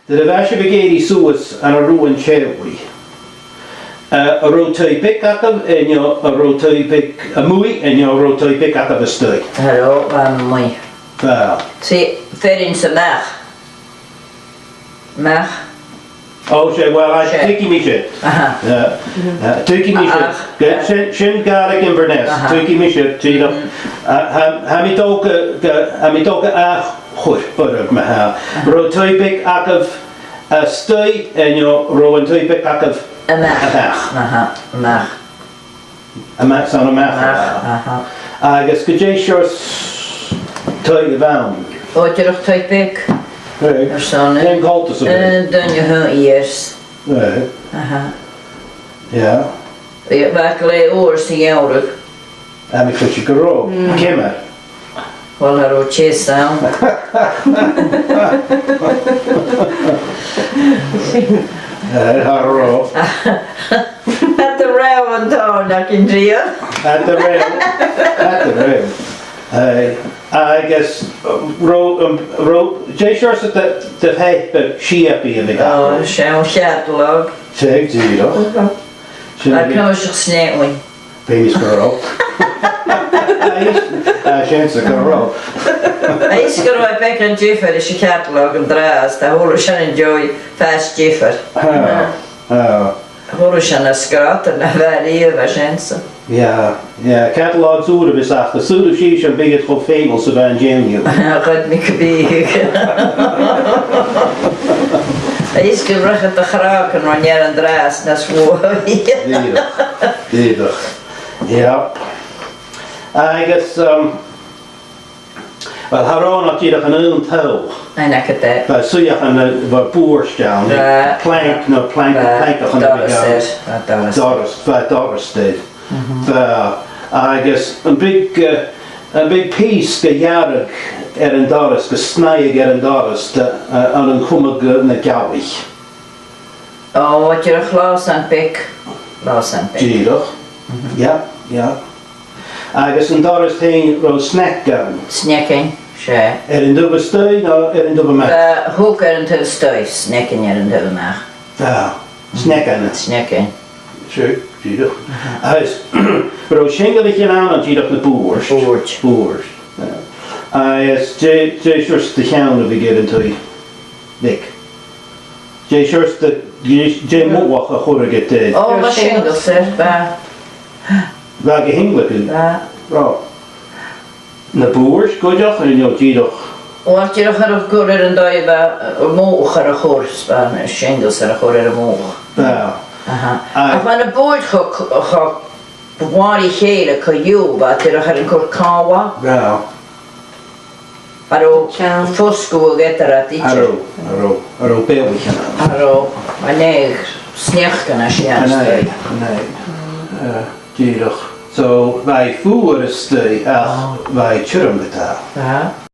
The bheise begéirí suas an a ruúin chéhí. A rotaipik acab, a rotaipik a mwy, a rotaipik acab a stwy. Hello, mwy. Fel. See, ferin sa mach. Mach. O, sé, wel, a tuigi mi sé. Tuigi mi sé. Sin garig in Bernese, tuigi mi sé. Ha mi tóga a chwr, bwrwg ma ha. Rotaipik acab a stwy, rotaipik acab a mach. Mach. A mach son a mach. Agus go dé seos tuig a bhain. O, dyrwch toipig. Right. Ar son. Hen galtas a bit. Dyn yw hwn ears. Right. Yeah. Fach le o'r sy'n iawrwg. A mi chwys i gyro. Cymar. Wel, ar o ches down. Haro. At the rail yn tôn ac yn drio. At the rail. At the rail. I guess Jay sure said that the head but she up in the Oh, siawn lladlog. Take zero. Ac yn oes i'ch snegwyn. Baby's girl. Chance of girl. A is gyda roi bec yn jiffer is y catalog yn dras, da hwrw sian enjoy fast jiffer. Hwrw sian ysgrot yn aferi y fa siansa. Yeah, catalogs oer of is achter. Soon of she should be it for famous of Angelio. Goed me gebig. A is gyda rach at y chraag yn rhan yn dras nas fwy. Diedig. Yep. I guess, wel, haron at iedere een touw. En ek het ek. Bij sujach aan de boers down. Plank, no plank, plank of een Doris did. I guess een big piece gejarig een Doris, gesnijdig een Doris, aan een kummige na gawig. Oh, wat je een glas aan pik. Glas aan pik. Diedig. Ja. I guess een Doris heen roos snack gaan. Snacking, sure. Een dubbel stui, no, een dubbel maag. Hoek een dubbel stui, snacking een dubbel maag. Ja, snacken. Snacking. Sure, diedig. Hij is roos schingelig aan en diedig de boers. Boers. Hij is Jay shorts de gaan dat we get into dik. Jay shorts de Jay moet wat gehoord get. Oh, wat schingels zeg, Waar gehingelijk in? Ja. Na boers, goedjach en jou diedig. Wat je nog erop goed er een dag bij moog er een goors, bij schingels er een goor er een moog. Ja. Af aan de boord gaat bewaren gele kan je wat je nog een kort kawa. Ja. Maar ook fosco get er at iets. Haro peeltje. Haro, maar nee, sneeuwken als je aan Nee. Diedig. Zo wij voeren is de wij churren betaal. Ja.